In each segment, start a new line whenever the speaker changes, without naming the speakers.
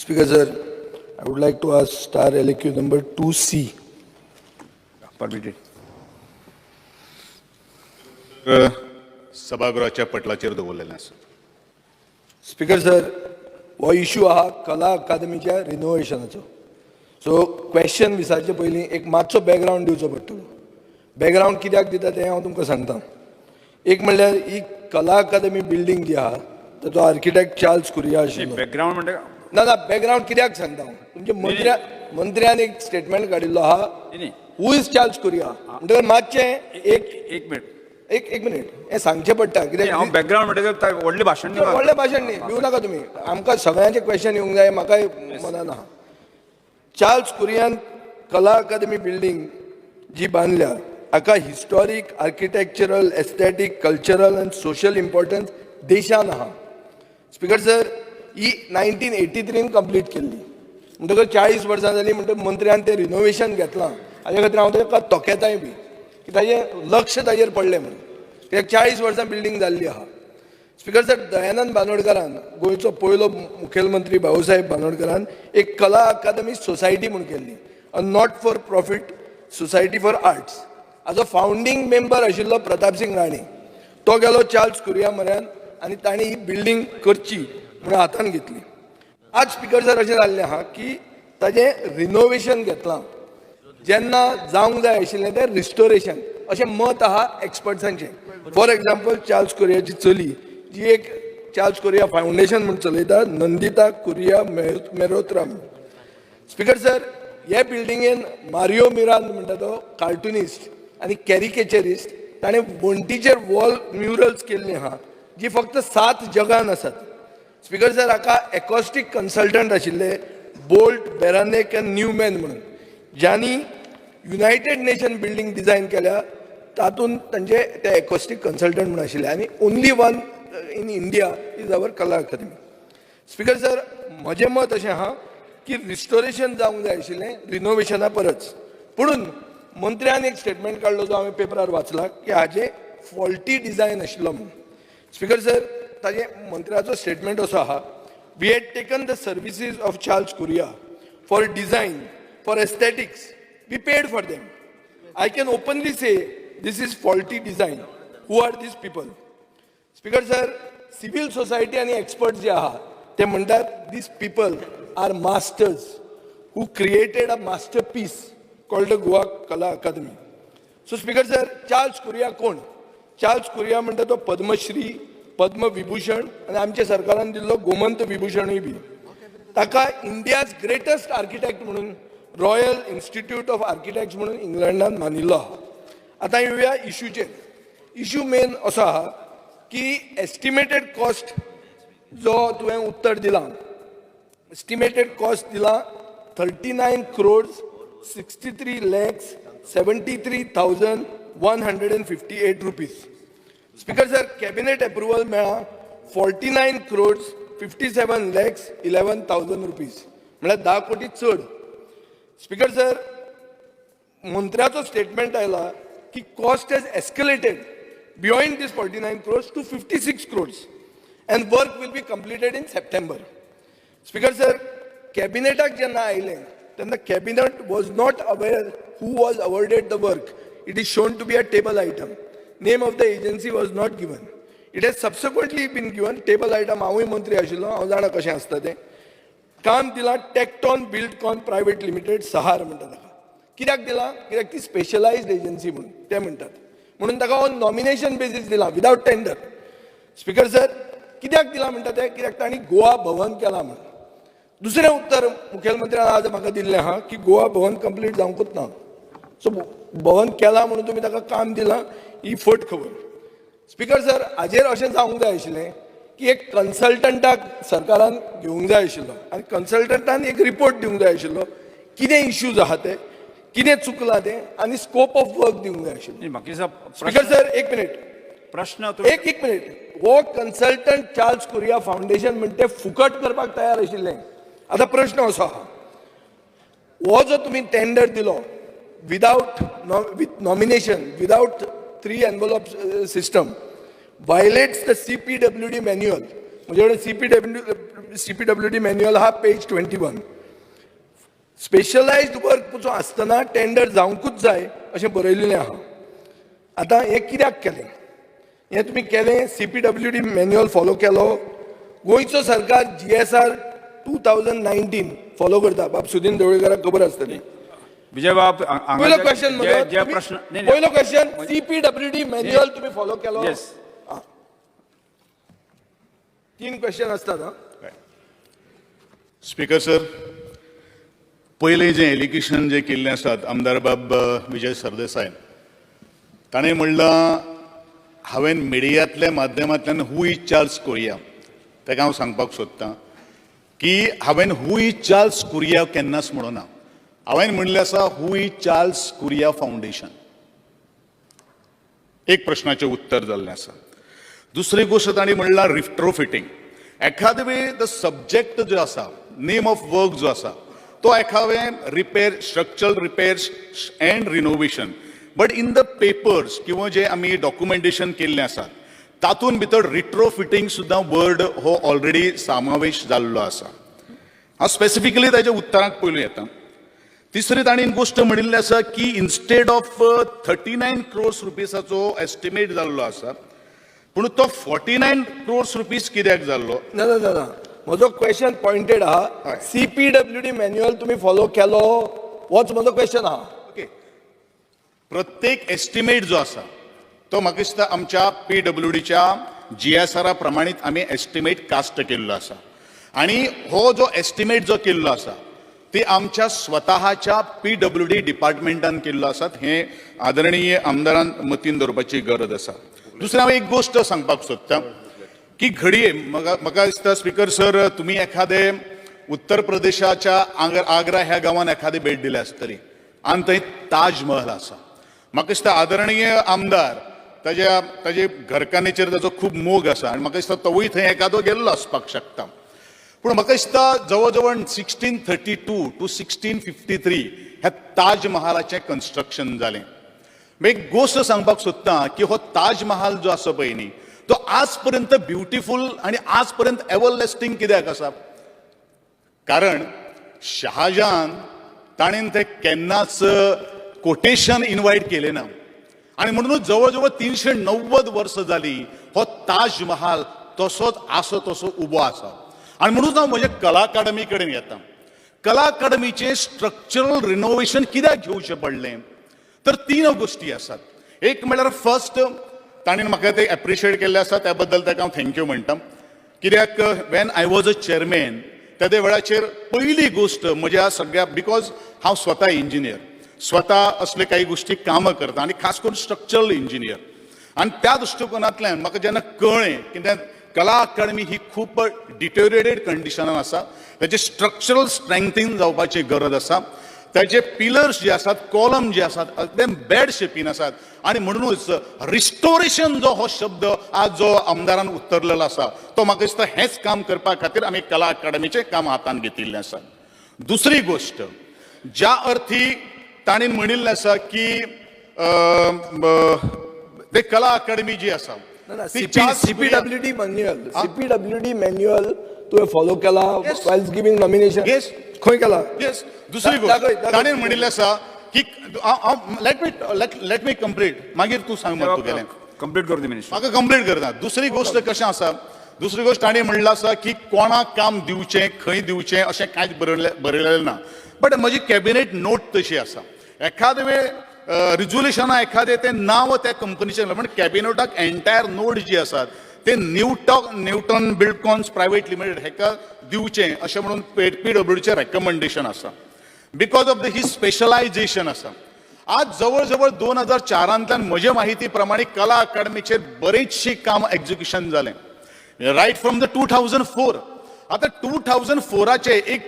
Speaker sir, I would like to ask star LQ number 2C.
Permitted.
सभागृहाच्या पटलाचेर दवरलेलें आसा.
Speaker sir, हो issue आहा कला अकादमीच्या रिनोव्हेशनाचो. सो क्वेश्चन विचारचे पयलीं एक मातसो बॅकग्रावंड दिवचो पडटलो. बॅकग्रावंड कित्याक दिता तें हांव तुमकां सांगता. एक म्हणल्यार ही कला अकादमी बिल्डींग जी आहा ताचो आर्किटेक्ट चार्ल्स कुरिया आशिल्लो.
बॅकग्राऊंड म्हणजे
ना बॅकग्रावंड कित्याक सांगता हांव. तुमच्या मंत्र्यान एक स्टेटमेंट काडिल्लो आहा. हू इज चार्ल्स कुरिया म्हणटकर मातशें
एक मिनिट
एक मिनिट हें सांगचें पडटा कित्याक
हांव बॅकग्राऊंड म्हणजे व्हडलें भाशण दिवं.
व्हडलें भाशण न्ही भिवू नाका तुमी. आमकां सगळ्यांचे क्वेश्चन येवंक जाय म्हाकाय मनान आहा. चार्ल्स कुरियान कला अकादमी बिल्डींग जी बांदल्या हाका हिस्टॉरीक आर्किटेक्चरल एस्थेटीक कल्चरल आनी सोशल इम्पॉर्टन्स देशान आहा. स्पीकर सर, ही 1983 कंप्लीट केल्ली म्हणटकच 40 वर्सां जालीं म्हणटकच मंत्र्यान तें रिनोव्हेशन घेतलां. हाजे खातीर हांव ताका तोखेताय बी की ताजें लक्ष ताजेर पडलें म्हणून. कित्याक 40 वर्सां बिल्डींग जाल्ली आहा. स्पीकर सर, दयानंद बांदोडकरान गोंयचो पयलो मुखेलमंत्री भाऊसाहेब बांदोडकरान एक कला अकादमी सोसायटी म्हूण केल्ली, a not for profit society for arts. हाजो फावंडींग मेंबर आशिल्लो प्रताप सिंग राणे. तो गेलो चार्ल्स कुरिया म्हऱ्यान आनी ताणें ही बिल्डींग करची म्हणून हातान घेतली. आज स्पीकर सर अशें जाल्लें आहा की ताजें रिनोव्हेशन घेतलां जेन्ना जावंक जाय आशिल्लें तें रिस्टोरेशन अशें मत आहा एक्सपर्ट्सांचें. फॉर एग्जाम्पल चार्ल्स कुरियाची चली जी एक चार्ल्स कुरिया फावंडेशन म्हणून चलयता, नंदिता कुरिया मेरोत्राम. स्पीकर सर, हे बिल्डिंगेन मारियो मिरान म्हणटा तो कार्टुनिस्ट आनी कॅरिकेचरिस्ट ताणें वण्टीचेर वॉल म्युरल्स केल्लीं आहा जी फक्त 7 जगान आसात. स्पीकर सर, हाका एकॉस्टीक कन्सल्टंट आशिल्ले बोल्ट, बेरानेक आनी न्यूमॅन म्हणून, ज्यांनी युनायटेड नेशन बिल्डींग डिझायन केल्या तातूंत तांचे ते एकॉस्टीक कन्सल्टंट म्हणून आशिल्ले आनी only one in India is our कला अकादमी. स्पीकर सर, म्हजें मत अशें आहा की रिस्टोरेशन जावंक जाय आशिल्लें रिनोव्हेशना परस. पुणून मंत्र्यान एक स्टेटमेंट काडलो जो हांवें पेपरार वाचला की हाजें फॉल्टी डिझायन आशिल्लो म्हणून. स्पीकर सर, ताजे मंत्र्याचो स्टेटमेंट असो आहा, we had taken the services of Charles Correa for design, for aesthetics, we paid for them. I can openly say this is faulty design. Who are these people? Speaker sir, civil society आनी expert जे आहा ते म्हणटात these people are masters who created a masterpiece called the Goa Kala Akademi. So speaker sir, Charles Correa कोण? Charles कुरिया म्हणटा तो पद्मश्री, पद्मविभूषण आनी आमच्या सरकारान दिल्लो गोमंत विभूषणूय बी. ताका इंडियाज ग्रेटस्ट आर्किटेक्ट म्हणून रॉयल इन्स्टिट्यूट ऑफ आर्किटेक्ट्स म्हणून इंग्लंडान मानिल्लो आहा. आतां येवया इश्यूचेर. इश्यू मेन असो आहा की एस्टिमेटेड कॉस्ट जो तुवें उत्तर दिलां, एस्टिमेटेड कॉस्ट दिला 39 crores 63 lakhs 73,158 rupees. Speaker sir, cabinet approval मेळ्ळा 49 crores 57 lakhs 11,000 रुपीज, म्हळ्यार 10 कोटी चड. स्पीकर सर, मंत्र्याचो स्टेटमेंट आयला की cost has escalated beyond this 49 crores to 56 crores and work will be completed in September. Speaker sir, कॅबिनेटाक जेन्ना आयलें तेन्ना cabinet was not aware who was awarded the work. It is shown to be a table item. Name of the agency was not given. It has subsequently been given. Table item हांवूय मंत्री आशिल्लो, हांव जाणा कशें आसता तें. काम दिलां टेक्टॉन बिल्डकॉन प्रायवेट लिमिटेड, सहार म्हणटा ताका. कित्याक दिलां? कित्याक ती स्पेशलायज्ड एजन्सी म्हणून ते म्हणटात. म्हणून ताका हो नॉमिनेशन बेसीस दिला विदाउट टेंडर. स्पीकर सर, कित्याक दिला म्हणटा तें? कित्याक तांणी गोवा भवन केलां म्हणून. दुसरें उत्तर मुखेलमंत्र्यान आज म्हाका दिल्लें आहा की गोवा भवन कंप्लीट जावंकूच ना. सो भवन केलां म्हणून तुमी ताका काम दिलां ही फट खबर. स्पीकर सर, हाजेर अशें जावंक जाय आशिल्लें की एक कन्सल्टंटाक सरकारान घेवंक जाय आशिल्लो आनी कन्सल्टंटान एक रिपोर्ट दिवंक जाय आशिल्लो कितें इश्यूज आहा ते, कितें चुकलां तें आनी स्कोप ऑफ वर्क दिवंक जाय आशिल्लो. स्पीकर सर, एक मिनिट
प्रश्न
एक मिनिट. हो कन्सल्टंट चार्ल्स कुरिया फावंडेशन म्हणटा फुकट करपाक तयार आशिल्लें. आतां प्रश्न असो आहा, हो जो तुमी टेंडर दिलो without with nomination, without 3 envelope system, violates the CPWD manual. म्हणजे CPWD मॅन्युअल हा पेज 21. स्पेशलायज्ड वर्क आसतना टेंडर जावंकूच जाय अशें बरयलेलें आहा. आतां हें कित्याक केलें? हें तुमी केलें CPWD मॅन्युअल फॉलो केलो. गोंयचो सरकार GSR 2019 फॉलो करता. बाब सुदीन ढवळीकाराक खबर आसतली.
विजय बाब हांगा
पयलो क्वेश्चन
जे प्रश्न
पयलो क्वेश्चन CPWD मॅन्युअल तुमी फॉलो केलो?
Yes.
3 क्वेश्चन असतात.
स्पीकर सर, पयलें जें एलिगेशन जें केल्लें आसात आमदार बाब विजय सरदेसाय ताणें म्हणलां हांवें मिडियांतल्या माध्यमांतल्यान हू इज चार्ल्स कुरिया ताका हांव सांगपाक सोदतां की हांवें हू इज चार्ल्स कुरिया केन्नाच म्हणूं ना. हांवें म्हणलें आसा हू इज चार्ल्स कुरिया फावंडेशन. एक प्रश्नाचें उत्तर जाल्लें आसा. दुसरी गोष्ट तांणी म्हणला रिट्रोफिटींग. एखादे वेळी द सब्जेक्ट जो आसा, नेम ऑफ वर्क जो आसा तो एखादे repair, structural repairs and renovation. But in the papers किंवा जे आमी डॉक्युमेंटेशन केल्लें आसा तातूंत भितर रिट्रोफिटींग सुद्दां वर्ड हो ऑलरेडी समावेश जाल्लो आसा. हांव स्पेसिफिकली ताच्या उत्तराक पयलू येता. तिसरी ताणें गोश्ट म्हणिल्ली आसा की इन्स्टेड ऑफ 39 crores रुपीसाचो एस्टिमेट जाल्लो आसा पूण तो 49 crores रुपीस कित्याक जाल्लो?
ना ना ना ना म्हजो क्वेश्चन पॉइंटेड आहा. CPWD मॅन्युअल तुमी फॉलो केलो होच म्हजो क्वेश्चन आहा.
ओके, प्रत्येक एस्टिमेट जो आसा तो म्हाका दिसता आमच्या PWDच्या GSR प्रमाणीत आमी एस्टिमेट कास्ट केल्लो आसा. आनी हो जो एस्टिमेट जो केल्लो आसा ते आमच्या स्वताच्या PWD डिपार्टमेंटान केल्लो आसात. हे आदरणीय आमदारान मतीन दवरपाची गरज आसा. दुसरी हांव एक गोश्ट सांगपाक सोदतां की घडये म्हाका दिसता स्पीकर सर तुमी एखादे उत्तर प्रदेशाच्या आग्रा ह्या गांवांत एखादी भेट दिली आसतली आनी थंय ताज महल आसा. म्हाका दिसता आदरणीय आमदार ताजे घरकान्नीचेर ताचो खूब मोग आसा आनी म्हाका दिसता तोवूय थंय एखादो गेल्लो आसपाक शकता. पूण म्हाका दिसता जवळ जवळ 1632 to 1653 ह्या ताज महालाचें कन्स्ट्रक्शन जालें. एक गोश्ट सांगपाक सोदतां की हो ताज महाल जो आसा पळय न्ही तो आज पर्यंत ब्युटिफूल आणि आज पर्यंत एव्हरलास्टिंग कित्याक आसा? कारण शहाजान ताणेन ते केन्नाच कोटेशन इन्वायट केलें ना आणि म्हणूनच जवळ जवळ 390 वर्सां जालीं हो ताज महाल तसोच आसा तसो उबो आसा. आणि म्हणून हांव म्हज्या कला अकादमी कडेन येता. कला अकादमीचें स्ट्रक्चरल रिनोवेशन कित्याक घेवचें पडलें? तर 3 गोश्टी आसात. एक म्हणल्यार फर्स्ट ताणें म्हाका ते एप्रिशिएट केल्ले आसा त्या बद्दल ताका हांव थँक्यू म्हणटा. कित्याक when I was a chairman त्या वेळाचेर पयली गोश्ट म्हज्या सगळ्या बिकॉज हांव स्वता इंजिनियर, स्वता असले काही गोश्टी कामां करता आनी खास करून स्ट्रक्चरल इंजिनियर. आनी त्या दृश्टिकोनांतल्यान म्हाका जेन्ना कळ्ळें की कला अकादमी ही खूब डिटेरियोरेटेड कंडिशनान आसा, ताचे स्ट्रक्चरल स्ट्रेंथींग जावपाची गरज आसा, ताचे पिलर्स जे आसात, कॉलम जे आसात एकदम बॅड शेपीन आसात आणि म्हणूनच रिस्टोरेशन जो हो शब्द आज जो आमदारान उत्तरलेलो आसा तो म्हाका दिसता हेच काम करपा खातीर आमी कला अकादमीचें काम हातान घेतिल्लें आसा. दुसरी गोश्ट ज्या अर्थी ताणें म्हणिल्लें आसा की ते कला अकादमी जी आसा
CPWD मॅन्युअल तुवें फॉलो केला वायल्स गिविंग नॉमिनेशन?
येस.
खंय केला?
येस. दुसरी गोष्ट ताणें म्हणिल्लें आसा की लेट मी कंप्लीट मागीर तूं सांग म्हाका तूं गेलें
कंप्लीट करता मिनिस्टर.
म्हाका कंप्लीट करता. दुसरी गोश्ट कशें आसा, दुसरी गोश्ट ताणें म्हणला आसा की कोणाक काम दिवचें खंय दिवचें अशें कांयच बरयलेलें ना. बट म्हजी कॅबिनेट नोट तशी आसा. एखादे वेळ रिझोल्युशना एखादें तें नांव त्या कंपनीचें पण कॅबिनेटाक एंटायर नोट जी आसात ते न्यूटन बिल्डकॉन्स प्रायवेट लिमिटेड हेका दिवचें अशें म्हणून PWDचें रेकमेंडेशन आसा. बिकॉज ऑफ ही स्पेशलायझेशन आसा. आज जवळ जवळ 2004 म्हजे माहिती प्रमाणे कला अकादमीचेर बरेचशी काम एक्झिक्युशन जालें रायट फ्रॉम द 2004. आता 2004चे एक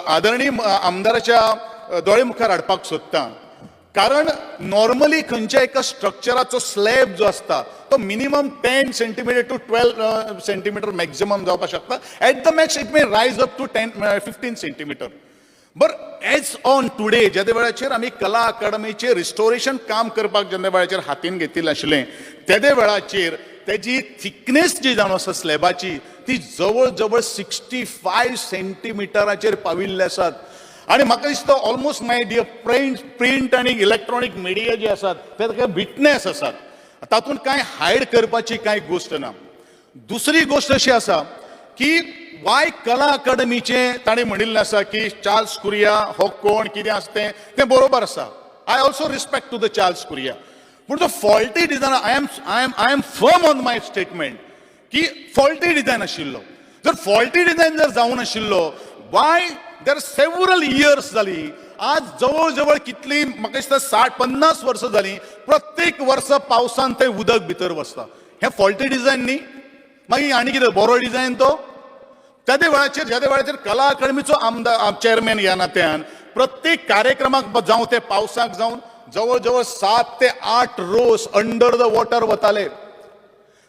आदरणीय आमदाराच्या दोळे मुखार हाडपाक सोदतां. कारण नॉर्मली खंयच्या एका स्ट्रक्चराचो स्लॅब जो असता तो minimum 10 centimetre to 12 centimetre maximum जावपाक शकता. At the max it may rise up to 15 centimetre. बर एज ऑन टुडे ज्या वेळाचेर आमी कला अकादमीचेर रिस्टोरेशन काम करपाक जेन्ना वेळाचेर हातीन घेतिल्लें आशिल्लें त्या वेळाचेर त्याची थिकनेस जी जावन आसा स्लॅबाची ती जवळ जवळ 65 सेंटीमिटराचेर पाविल्ले आसात. आणि म्हाका दिसता ऑलमोस्ट माय डियर प्रिंट आणि इलेक्ट्रॉनिक मिडिया जे आसात ते ताका विटनेस आसात. तातूंत कांय हायड करपाची कांय गोष्ट ना. दुसरी गोष्ट अशी आसा की वाय कला अकादमीचे ताणें म्हणिल्लें आसा की चार्ल्स कुरिया हो कोण कितें आसा तें बरोबर आसा. I also respect to the Charles Correa. पूण जो faulty design I am firm on my statement की फॉल्टी डिझायन आशिल्लो. जर फॉल्टी डिझायन जर जावन आशिल्लो वाय देर सेवरल इयर्स जाली. आज जवळ जवळ कितली म्हाका दिसता 60-50 वर्सां जालीं प्रत्येक वर्स पावसान तें उदक भितर वचता. हें फॉल्टी डिझायन न्ही. मागीर आनी कितें बरो डिझायन तो. ज्या वेळाचेर कला अकादमीचो आमदार चेअरमॅन ह्या नात्यान प्रत्येक कार्यक्रमाक जावं ते पावसाक जावन जवळ जवळ 7 ते 8 रोज अंडर द वॉटर वताले.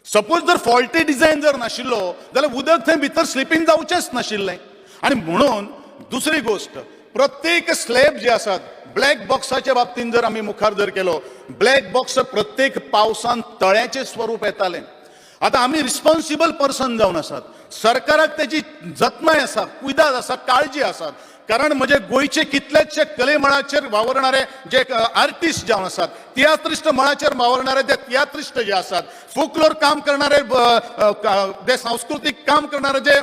सपोज जर फॉल्टी डिझायन जर नाशिल्लो जाल्यार उदक थंय भितर स्लिपींग जावचेंच नाशिल्लें. आणि म्हणून दुसरी गोष्ट प्रत्येक स्लॅब जे आसात ब्लॅक बॉक्साच्या बाबतींत जर आमी मुखार जर केलो ब्लॅक बॉक्स प्रत्येक पावसान तळ्याचें स्वरूप येतालें. आतां आमी रिस्पॉन्सिबल पर्सन जावन आसात. सरकाराक त्याची जतनाय आसा कुयदाद आसा काळजी आसात. कारण म्हणजे गोंयचे कितलेशे कले मळाचेर वावरणारे जे आर्टिस्ट जावन आसात तियात्रिस्ट मळाचेर वावरणारे जे तियात्रिस्ट जे आसात फोकलोर काम करणारे जे सांस्कृतिक काम करणारे जे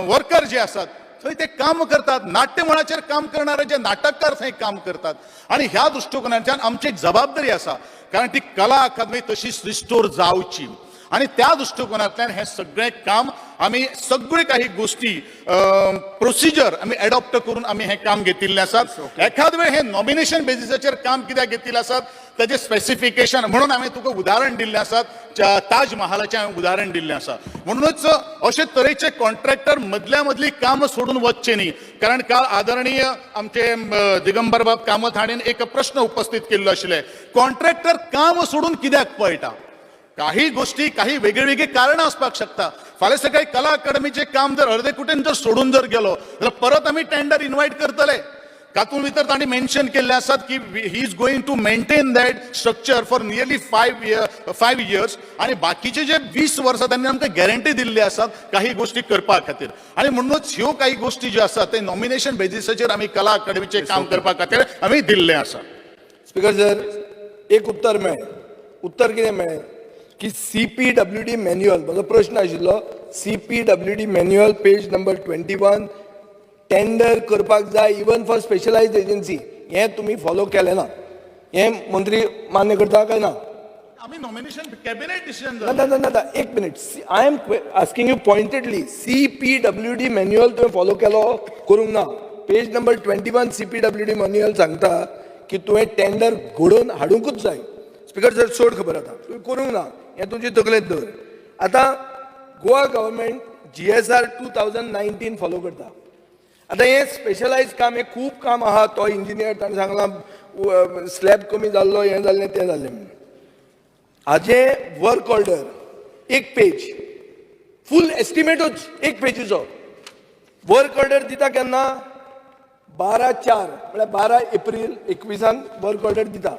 वर्कर जे आसात थंय ते काम करतात. नाट्य मळाचेर काम करणारे जे नाटककार थंय काम करतात. आणि ह्या दृष्टिकोनाच्यान आमची एक जबाबदारी आसा कारण ती कला अकादमी तशीच रिस्टोर जावची. आणि त्या दृष्टिकोनांतल्यान हे सगळें काम आमी सगळे काही गोष्टी प्रोसिजर आमी एडॉप्ट करून आमी हे काम घेतिल्लें आसात. एखाद वेळ हे नॉमिनेशन बेसिसाचेर काम कित्याक घेतिल्लें आसात ताजे स्पेसिफिकेशन म्हणून आमी तुका उदाहरण दिल्लें आसात. ताज महालाचें हांवें उदाहरण दिल्लें आसा. म्हणूनच अशे तरेचे कॉन्ट्रॅक्टर मदल्या मदली काम सोडून वचचे न्ही. कारण काल आदरणीय आमचे दिगंबर बाब कामत हाणेन एक प्रश्न उपस्थित केल्लो आशिल्ले कॉन्ट्रॅक्टर काम सोडून कित्याक पळटा. काही गोष्टी काही वेगळी कारण असपाक शकता. फाल्यां सकाळी कला अकादमीचे काम जर अर्दे कुटेन जर सोडून जर गेलो जाल्यार परत आमी टेंडर इन्वायट करतले. तातूंत भितर तांणी मेन्शन केल्ले आसात की he is going to maintain that structure for nearly 5 years आणि बाकीचे जे 20 वर्सां त्यांनी आमकां गॅरंटी दिल्ली आसात काही गोष्टी करपा खातीर. आणि म्हणूनच ह्यो काही गोष्टी ज्यो आसात ते नॉमिनेशन बेसिसाचेर आमी कला अकादमीचे काम करपा खातीर आमी दिल्ले आसा.
स्पीकर सर एक उत्तर मेळ्ळें. उत्तर कितें मेळ्ळें की CPWD मॅन्युअल म्हजो प्रश्न आशिल्लो CPWD manual page number 21 tender करपाक जाय इवन फॉर स्पेशलायज्ड एजन्सी हे तुम्ही फॉलो केलें ना. हे मंत्री मान्य करता काय ना.
आमी नॉमिनेशन कॅबिनेट डिसिजन
ना एक minute. I am asking you pointedly CPWD manual तुवें फॉलो केलो करूंक ना. पेज नंबर 21 CPWD मॅन्युअल सांगता की तुवें टेंडर घडोवन हाडूंकूच जाय. स्पीकर सर सोड खबर आतां तुवें करूंक ना हें तुमचे तकलेंत दवर. आतां गोवा गव्हर्मेंट GSR 2019 फॉलो करता. आतां हें स्पेशलायज काम हें खूब काम आहा. तो इंजिनियर ताणें सांगलां स्लॅब कमी जाल्लो हें जाल्लें तें जाल्लें म्हणून. हाजें वर्क ऑर्डर एक पेज फूल एस्टिमेटूच एक पेजीचो वर्क ऑर्डर दिता केन्ना 12/4 म्हळ्यार 12 एप्रील 21 वर्क ऑर्डर दिता.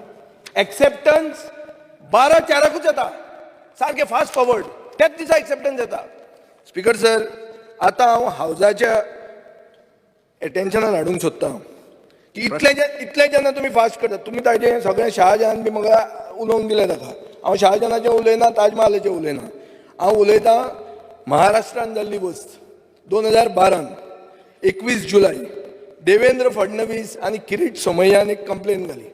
एक्सेप्टन्स 12/4 येता सारकें फास्ट फॉरवर्ड त्याच दिसा एक्सेप्टन्स येता. स्पीकर सर आतां हांव हावजाच्या एटेन्शनान हाडूंक सोदतां की इतले जेन्ना तुमी फास्ट करतात तुमी ताजें सगळें शहाजहान बी म्हाका उलोवंक दिलें ताका. हांव शहाजहानाचें उलयना ताज महालाचें उलयना. हांव उलयतां महाराष्ट्रान जाल्ली वस्त 2012 21 जुलय देवेंद्र फडणवीस आनी किरीट सोमय्यान एक कंप्लेन घाली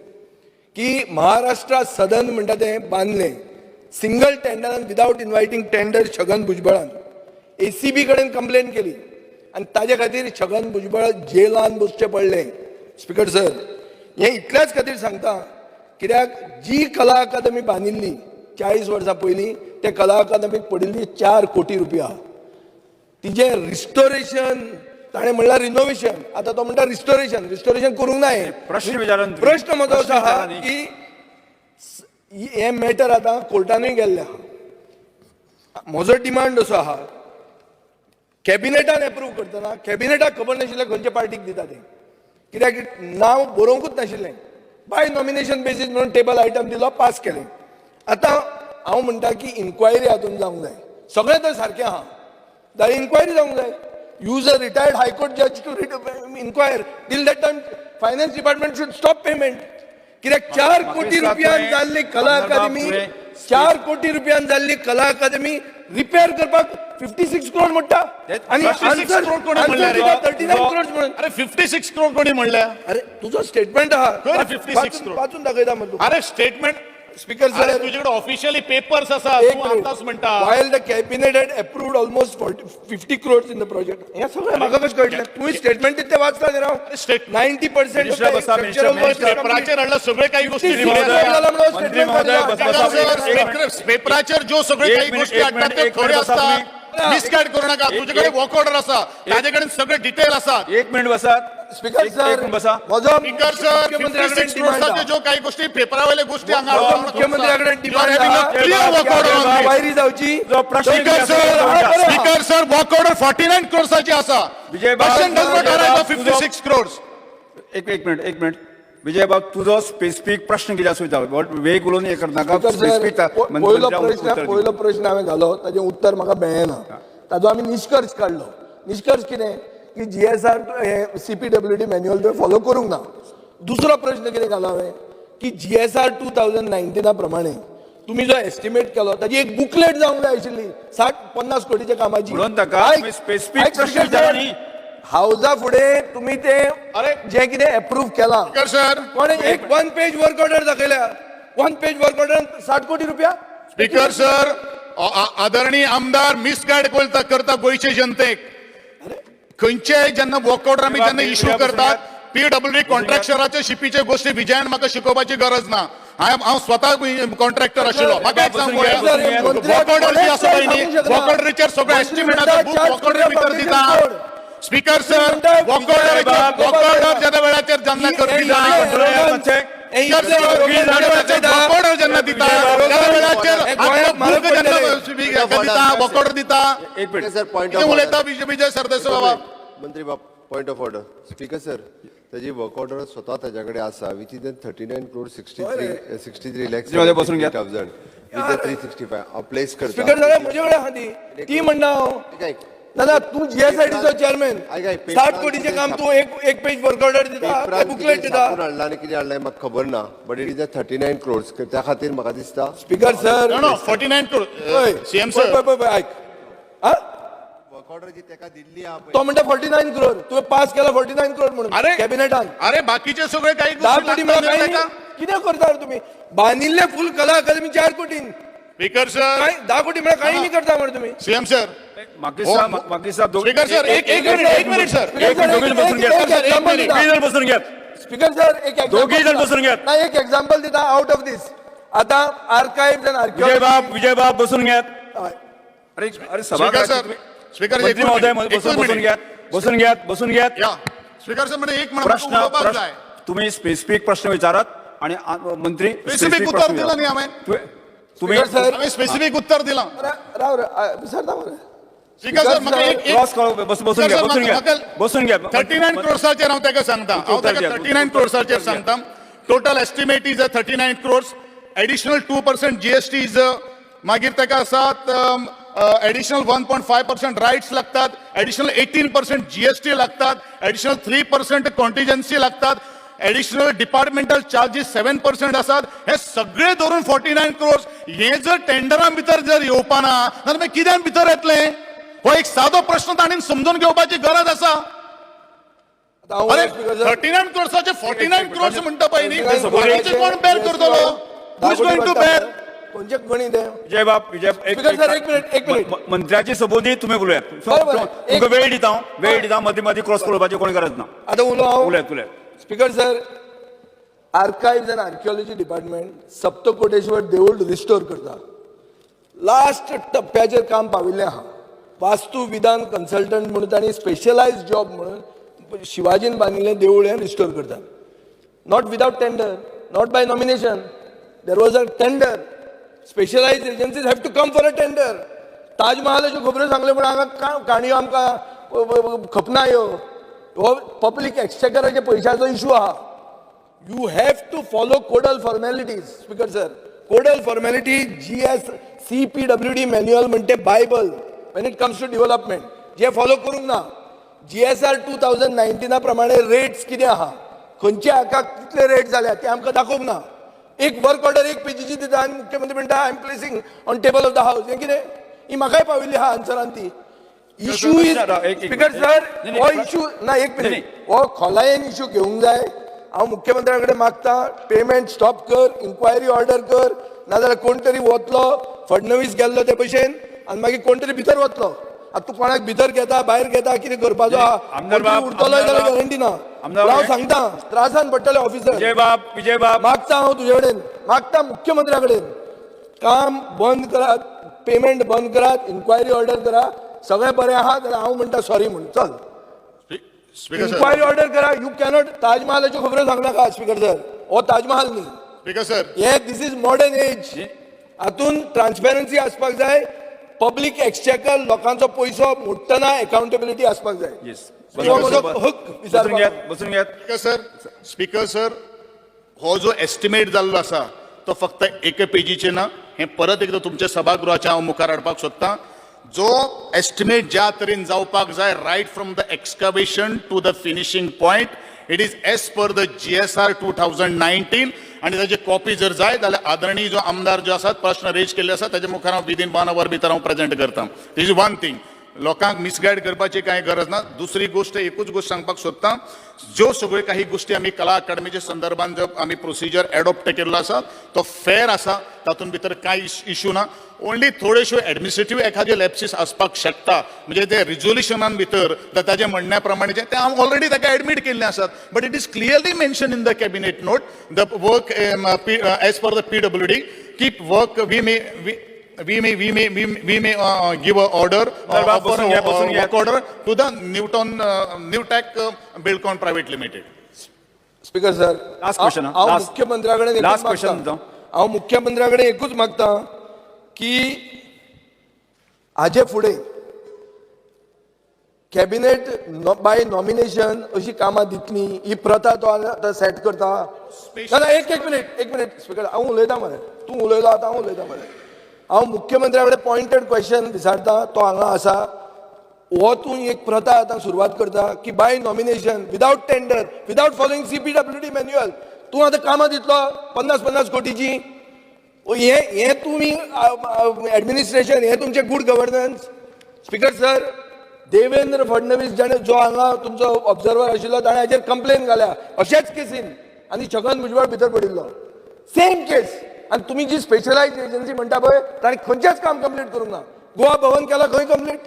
की महाराष्ट्रा सदन म्हणटा तें बांदलें सिंगल टेंडरान विदाउट इन्वायटींग टेंडर छगन भुजबळान ACB कडेन कंप्लेन केली आनी ताजे खातीर छगन भुजबळ जेलान बसचें पडलें. स्पीकर सर हें इतल्याच खातीर सांगता कित्याक जी कला अकादमी बांदिल्ली 40 वर्सां पयलीं ते कला अकादमीक पडिल्ली 4 कोटी रुपया. तिजें रिस्टोरेशन ताणें म्हणल्यार रिनोवेशन. आतां तो म्हणटा रिस्टोरेशन करूंक ना. प्रश्न म्हजो असो आहा की हे मॅटर आतां कोर्टानूय गेल्ले आहा. म्हजो डिमांड असो आहा कॅबिनेटान एप्रूव करतना कॅबिनेटाक खबर नाशिल्लें खंयच्या पार्टीक दिता तें कित्याक नांव बरोवंकूच नाशिल्लें. बाय नॉमिनेशन बेसीस म्हणून टेबल आयटम दिलो पास केलें. आतां हांव म्हणटा की इन्क्वायरी हातून जावंक जाय सगळें तर सारकें आहा जाल्यार इन्क्वायरी जावंक जाय यूज अ रिटायर्ड हायकोर्ट जज to inquire till that time finance department should stop payment कित्याक 4 कोटी रुपयान जाल्ली कला अकादमी 4 कोटी रुपयान जाल्ली कला अकादमी रिपेअर करपाक 56 करोड म्हणटा आणि
56 करोड कोणी म्हणले रे?
39 करोड म्हणून
अरे 56 करोड कोणी म्हणल्या
अरे तुझो स्टेटमेंट आहा
खंय 56 करोड?
वाचून दाखयता मग तू
अरे स्टेटमेंट
स्पीकर
अरे
सर
तुझ्याकडे ऑफिशियली पेपर्स असा
एक
तू
मिनिट.
आताच म्हणता
While the cabinet had approved almost 50 crores in the project. हे सगळं म्हाका कशें कळटलें तुम्ही स्टेटमेंट ते वाचता रे राव
State-
90%
मिनिस्टर बसा, मिनिस्टर
पेपराचेर हाडला सगळे काही गोष्टी
मंत्री
रिव्हर्स झाल्या.
महोदय, बस-
पेपराचेर ज्यो सगळे
एक
काही
मिनिट,
गोष्टी
एक
हाडटात
मिनिट,
ते
एक
खरे
मिनिट बसा
असतात मिसगायड करू नका तुझ्याकडे वॉक ऑर्डर असा ताजे कडेन सगळे डिटेल असतात
एक मिनिट बसा
स्पीकर
एक
सर
मिनिट बसा
म्हजो
स्पीकर सर 56 करोडचे ज्यो काही गोष्टी पेपरावयले गोष्टी हांगा
मुख्यमंत्र्याकडे डिमांड
क्लियर वॉक ऑर्डर
वायरी जावची
जो प्रश्न
स्पीकर सर वॉक ऑर्डर 49 क्रोर्साची असा
विजय
Question does not arise of 56 crores.
एक मिनिट विजय बाब तुझो स्पेसिफिक प्रश्न कितें आसूं वेग उलोवन हे करनाका स्पेसिफिक
पहिलो प्रश्न हांवें घालो ताचें उत्तर म्हाका मेळ्ळेना ताजो आमी निश्कर्श काडलो निश्कर्श कितें की जीएसआर CPWD मॅन्युअल तुवें फॉलो करूंक ना दुसरो प्रश्न कितें घालो हांवें की जीएसआर 2019 प्रमाणे तुम्ही जो एस्टिमेट केलो ताची एक बुकलेट जावंक जाय आशिल्ली 60-50 कोटीच्या कामाची
म्हणून ताका
आयक,
तुम्ही specific
आयक,
प्रश्न
स्पीकर
विचारा
सर,
न्ही.
हावजा फुडें तुम्ही ते
अरे.
जे कितें अप्रूव्ह केला
स्पीकर सर
कोणे एक 1 पेज वर्क ऑर्डर दाखयल्या 1 पेज वर्क ऑर्डर 60 कोटी रुपया
स्पीकर सर आदरणीय आमदार मिसगायड करता गोंयचे जनतेक खंयचेय जेन्ना वॉक ऑर्डर आमी जेन्ना इश्यू करतात PWD कॉन्ट्रॅक्टराचे शिपीचे गोष्टी विजयान म्हाका शिकोवपाची गरज ना हांव स्वता कॉन्ट्रॅक्टर आशिल्लो म्हाका एक सांग वॉक ऑर्डर जी आसा पळय न्ही वॉक ऑर्डरीचेर सगळो एस्टिमेटाचो बुक वॉक ऑर्डर भितर दिता स्पीकर सर वॉक ऑर्डर जेन्ना वेळाचेर जेन्ना करता जेन्ना दिता त्या वेळाचेर वॉक ऑर्डर दिता
एक मिनिट
सर पॉइंट
कितें उलयता विजय सरदेसाय बाबा
मंत्री बाब point of order speaker sir ताजी वर्क ऑर्डर स्वतः ताच्याकडे आसा विच इज 39 crore 63 lakhs
मध्ये बसून घ्या.
365 हांव प्लेस करता
स्पीकर जाल्यार म्हजे कडेन आहा ती म्हणना हांव
ऐक,
दादा तू जीएसआयटीचो चेअरमॅन
ऐक, ऐक,
60 कोटीचे काम तू एक पेज वर्क ऑर्डर दिता
पेपरान
बुकलेट
कितें
दिता
छापून हाडला आनी कितें हाडलां म्हाका खबर ना बट इट इज 39 crores त्या खातीर म्हाका दिसता
speaker sir
no 49 crore CM sir
पळय ऐक हा
वर्क ऑर्डर जी ताका दिल्ली आहा
तो म्हणटा 49 करोड तुवें पास केला 49 करोड म्हणून
अरे
कॅबिनेटान
अरे बाकीचे सगळे काही
10
गोष्टी
कोटी
लागतात
म्हणा
नाही का?
कितें करता रे तुम्ही बांदिल्ले फुल कला अकादमी 4 कोटीन
स्पीकर सर
काय 10 कोटी म्हणा काही नाही करता मरे तुम्ही
सीएम सर
मागीर
स्पीकर सर एक मिनिट सर
बसून घ्या
स्पीकर सर एक
दोघी जण बसून घ्या.
नाही एक एक्झाम्पल दिता आउट ऑफ दिस आता आर्काइव्ह अँड
विजय बाब बसून घ्या अरे
स्पीकर
सभागृहाची
सर
तुम्ही-
स्पीकर
मंत्री महोदय बसून घ्या
या स्पीकर सर म्हणजे एक मिनिट
प्रश्न तुम्ही स्पेसिफिक प्रश्न विचारात आणि मंत्री
स्पेसिफिक उत्तर दिलं नाही आम्ही
तुम्ही
Speaker, sir.
आम्ही स्पेसिफिक उत्तर दिलं
राव विसरता मरे
स्पीकर सर म्हाका एक
क्रॉस बसून घ्या
39 क्रोर्साचेर हांव ताका सांगता हांव ताका 39 क्रोर्साचेर सांगता total estimate is 39 crores additional 2% GST is मागीर ताका आसात एडिशनल 1.5% राईट्स लागतात एडिशनल 18% GST लागतात एडिशनल 3% कॉन्टिजन्सी लागतात एडिशनल डिपार्टमेंटल चार्जीस 7% असतात हे सगळे धरून 49 crores हे जर टेंडरा भितर जर येवपाना जाल्यार मागीर कित्यान भितर येतले हो एक सादो प्रश्न ताणें समजून घेवपाची गरज आसा अरे 39 crores 49 crores म्हणटा पळय न्ही बाकीचे कोण बेर करतलो who is going to bear
कोणचे कोणी ते Speaker, sir, एक मिनिट.
मंत्र्याची सबोधी तुम्ही बोलूया
बरोबर आहे.
तुमकां वेळ दिता मदी क्रॉस करपाची कोणी गरज ना
आता उलोव
उलयात
speaker sir archive and archaeology department Saptakoteshwar देवूळ रिस्टोर करता लास्ट टप्प्याचेर काम पाविल्लें आहा वास्तू विधान कन्सल्टंट म्हणून तांणी स्पेशलायज जॉब म्हणून शिवाजीन बांदिल्लें देवूळ हें रिस्टोर करता not without tender not by nomination there was a tender specialise agencies have to come for a tender ताजमहालाच्यो खबरो सांगल्यो पूण हांगा काणयो आमकां खपना ह्यो हो पब्लीक एक्सचेकराचे पयशाचो इशू आहा you have to follow codal formalities speaker sir codal formality GS CPWD manual म्हणते bible when it comes to development. जे फॉलो करूंक ना. GSR 2019 प्रमाणे रेट्स कितें आहा, खंयचे हाका कितले रेट जाल्या ते आमकां दाखोवंक ना. एक वर्क ऑर्डर एक पेजीची दिता आनी मुख्यमंत्री म्हणटा I am placing on table of the house. हें कितें? ही म्हाकाय पाविल्ली आहा आन्सरान ती. इशू इज स्पीकर सर, हो इशू ना एक मिनिट, हो खोलायेन इशू घेवंक जाय. हांव मुख्यमंत्र्या कडेन मागता पेमेंट स्टॉप कर, इन्क्वायरी ऑर्डर कर, नाजाल्यार कोण तरी वतलो, फडणवीस गेल्लो ते भशेन आनी मागीर कोण तरी भितर वतलो. आतां तूं कोणाक भितर घेता भायर घेता कितें करपाचो आहा उरतलो जाल्यार गॅरंटी ना. हांव सांगता त्रासान पडटले ऑफिसर.
विजय बाब
मागता हांव तुजे कडेन, मागता मुख्यमंत्र्या कडेन काम बंद करात, पेमेंट बंद करात, इन्क्वायरी ऑर्डर करा. सगळें बरें आहा जाल्यार हांव म्हणटा सॉरी म्हण चल.
स्पीकर सर,
इन्क्वायरी ऑर्डर करा. यू कॅनॉट ताजमहालाच्यो खबरो सांगनाका स्पीकर सर. हो ताजमहाल न्ही.
स्पीकर सर,
हे दिस इज मॉडर्न एज. हातून ट्रान्सपेरन्सी आसपाक जाय. पब्लीक एक्सचेकर लोकांचो पयसो मोडटना अकाउंटेबिलिटी आसपाक जाय. किंवा म्हजो हक विचारपाक.
बसून घेयात.
स्पीकर सर, हो जो एस्टिमेट जाल्लो आसा तो फक्त एक पेजीचे ना. हे परत एकदा तुमच्या सभागृहाच्या हांव मुखार हाडपाक सोदतां. जो एस्टिमेट ज्या तरेन जावपाक जाय right from the excavation to the finishing point, it is as per the GSR 2019. आणि ताची कॉपी जर जाय जाल्यार आदरणीय जो आमदार जो आसात प्रश्न रेज केल्ले आसा ताच्या मुखार हांव विदीन 1 hour भितर हांव प्रेजेंट करतां. दिस इज वन थिंग. लोकांक मिसगायड करपाची कांय गरज ना. दुसरी गोष्ट एकूच गोष्ट सांगपाक सोदतां. ज्यो सगळ्यो काही गोष्टी आमी कला अकादमीच्या संदर्भात जो आमी प्रोसिजर एडॉप्ट केल्लो आसा तो फेर आसा. तातूंत भितर कांय इश्यू ना. ओन्ली थोड्योश्यो एडमिनिस्ट्रेटिव्ह एखाद्यो लॅप्सीस आसपाक शकता. म्हणजे ते रिझोल्युशनान भितर ताच्या म्हणण्या प्रमाणे ते हांव ऑलरेडी ताका एडमीट केल्ले आसात. But it is clearly mention in the cabinet note the work as per the PWD keep work we may give an order work order to the Newtech Buildcon Private Limited.
Speaker sir,
Last question,
हांव
last-
मुख्यमंत्र्याकडे
last question जावं.
हांव मुख्यमंत्र्याकडे एकूच मागता की हाजे फुडें cabinet bye nomination अशी कामां दितली. ही प्रथा तो आतां सेट करता. ना एक मिनिट स्पीकर, हांव उलयतां मरे. तूं उलयलो आतां हांव उलयतां मरे. हांव मुख्यमंत्र्या कडेन पॉइंटेड क्वेश्चन विचारता. तो हांगा आसा. हो तूं एक प्रथा आतां सुरवात करता की by nomination without tender without following CPWD manual तूं आतां कामां दितलो 50-50 कोटीची. हे तुमी ऍडमिनिस्ट्रेशन, हे तुमचे good governance. Speaker sir, Devendra Fadnavis जाणे जो हांगा तुमचो ऑब्झर्वर आशिल्लो ताणें हाचेर कंप्लेन घाल्या अशेच केसीन आनी छगन भुजबळ भितर पडिल्लो. सेम केस. आणि तुम्ही जी स्पेशलाइज एजन्सी म्हणटा पळय ताणें खंयचेच काम कंप्लीट करूंक ना. गोवा भवन केला खंय कंप्लीट.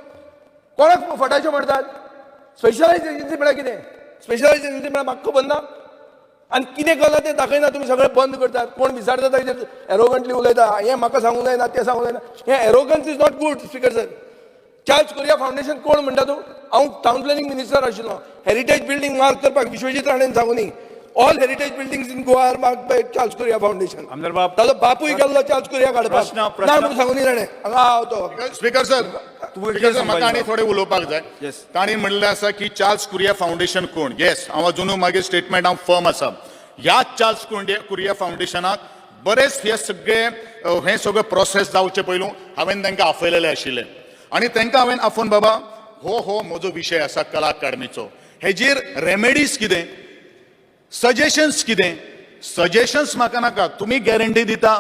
कोणाक फटाशे म्हणटात? स्पेशलाइज एजन्सी म्हळ्यार कितें? स्पेशलाइज एजन्सी म्हळ्यार म्हाका खबर ना. आनी कितें केलां तें दाखयना. तुमी सगळें बंद करतात. कोण विचारता ताचेर एरोगंटली उलयता. हें म्हाका सांगूंक जायना, तें सांगूंक जायना. हें arrogance is not good speaker sir. Charles Correa foundation कोण म्हणटा तूं? हांव टाउन प्लॅनिंग मिनिस्टर आशिल्लो. हेरिटेज बिल्डींग मार्क करपाक विश्वजीत राणेन सांगूं न्ही. All heritage buildings in Goa are marked by Charles Correa foundation.
आमदार बाब,
ताजो बापूय गेल्लो चार्ल्स कुरिया काडपाक. ना म्हणून सांगूं न्ही ताणें. हांगा हांव तो
स्पीकर सर, म्हाका आनी थोडें उलोवपाक जाय.
Yes.
तांणी म्हणलें आसा की चार्ल्स कुरिया फाउंडेशन कोण. येस, हांव अजुनूय मागीर स्टेटमेंट हांव फर्म आसा. ह्या चार्ल्स कुरिया फाउंडेशनाक बरेच हे सगळे प्रोसेस जावचे पयलू हांवें तांकां आफयलेले आशिल्ले. आनी तांकां हांवें आफोवन बाबा हो म्हजो विशय आसा कला अकादमीचो, हेजेर रेमेडीज कितें, सजेशन्स कितें. सजेशन्स म्हाका नाका. तुमी गॅरंटी दिता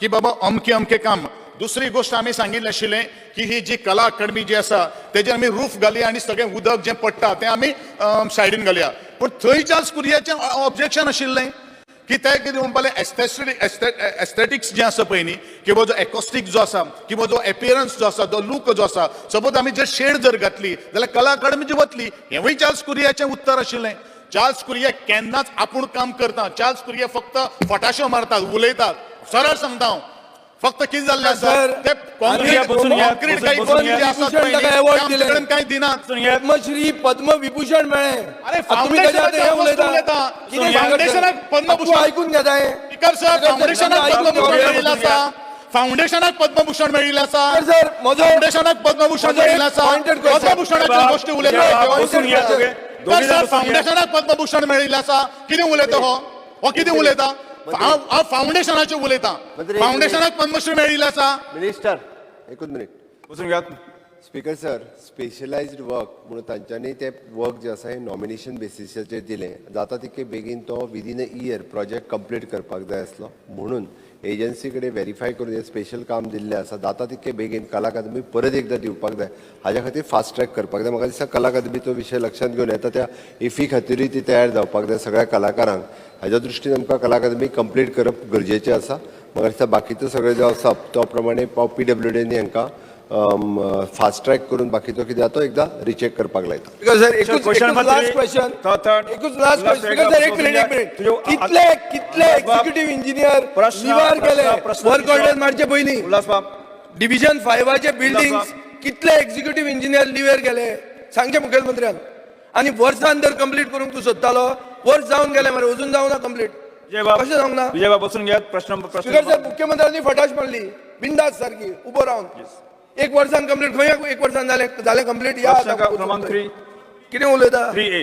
की बाबा अमकें काम. दुसरी गोष्ट आमी सांगिल्लें आशिल्लें की ही जी कला अकादमी जी आसा तेजेर आमी रूफ घालया आनी सगळें उदक जें पडटा तें आमी सायडीन घालया. पूण थंय चार्ल्स कुरियाचें ऑब्जेक्शन आशिल्लें की ते कितें म्हणपालें एस्थेटिक्स जें आसा पळय न्ही, किंवा जो एकॉस्टीक जो आसा किंवा जो एपियरन्स जो आसा, जो लूक जो आसा, सपोज आमी जर शेड जर घातली जाल्यार कला अकादमी जी वतली. हेंवूय चार्ल्स कुरियाचें उत्तर आशिल्लें. चार्ल्स कुरिया केन्नाच आपूण काम करता. चार्ल्स कुरिया फक्त फटाशो मारतात, उलयतात. सरळ सांगता हांव. फक्त कितें जाल्लें आसा ते कॉन्क्रीट कांय दिनात.
पद्मश्री पद्मविभूषण मेळ्ळें.
अरे फाउंडेशनाक पद्मभूषण
ऐकून घेता हें.
स्पीकर सर, फाउंडेशनाक पद्मभूषण मेळिल्लें आसा. फाउंडेशनाक पद्मभूषण मेळिल्लें आसा.
सर म्हजो
फाउंडेशनाक पद्मभूषण मेळिल्लें आसा. पद्मभूषणाच्यो गोश्टी उलयतात. फाउंडेशनाक पद्मभूषण मेळिल्लें आसा. कितें उलयता हो कितें उलयता? हांव फावंडेशनाचे उलयतां
मंत्री,
फावंडेशनाक पद्मश्री मेळिल्ली आसा
मिनिस्टर एकूच मिनिट
बसून घेयात.
स्पीकर सर स्पेशलायज्ड वर्क म्हणून तांच्यांनी ते वर्क जे आसा हें नॉमिनेशन बेसिसाचेर दिलें जाता तितके बेगीन तो within a year project complete करपाक जाय आसलो म्हणून एजन्सी कडेन व्हेरीफाय करून हे स्पेशल काम दिल्लें आसा जाता तितके बेगीन कला अकादमी परत एकदां दिवपाक जाय हाज्या खातीर फास्ट ट्रॅक करपाक जाय म्हाका दिसता कला अकादमीचो विशय लक्षांत घेवन येता त्या इफी खातीरूय ती तयार जावपाक जाय सगळ्या कलाकारांक हाज्या दृश्टीन आमकां कला अकादमी कंप्लीट करप गरजेचें आसा म्हाका दिसता बाकीचो सगळें जो आसा तो प्रमाणे PWDनी हांकां फास्ट ट्रॅक करून बाकीचो कितें आसा तो एकदां रिचेक करपाक लायता.
स्पीकर सर एकूच
Question
लास्ट
मंत्री,
क्वेश्चन
third,
एकूच लास्ट
last
स्पीकर सर एक
एक
मिनिट
तुझ्यो-
कितले कितले एक्झिक्युटिव्ह इंजिनियर
प्रश्न-
निवार केले
प्रश्न-
वर्क ऑर्डर मारचे पयलीं
उल्हास बाब
डिव्हिजन 5चे बिल्डिंग
उल्हास
कितले एक्झिक्युटिव्ह इंजिनियर लिव्हर केले सांगचे मुखेलमंत्र्यान आणि वर्सान जर कंप्लीट करूंक तूं सोदतालो वर्स जावन गेले मरे अजून जावं ना कंप्लीट
विजयबाब
कशें जावंक ना
विजयबाब बसून घेयात. प्रश्न
स्पीकर सर मुख्यमंत्र्यांनी फटाश मारली बिंदास सारखी उबो रावन एक वर्सान कंप्लीट खंय एक वर्सान जालें कंप्लीट या
प्रश्न क्रमांक 3
कितें उलयता
3A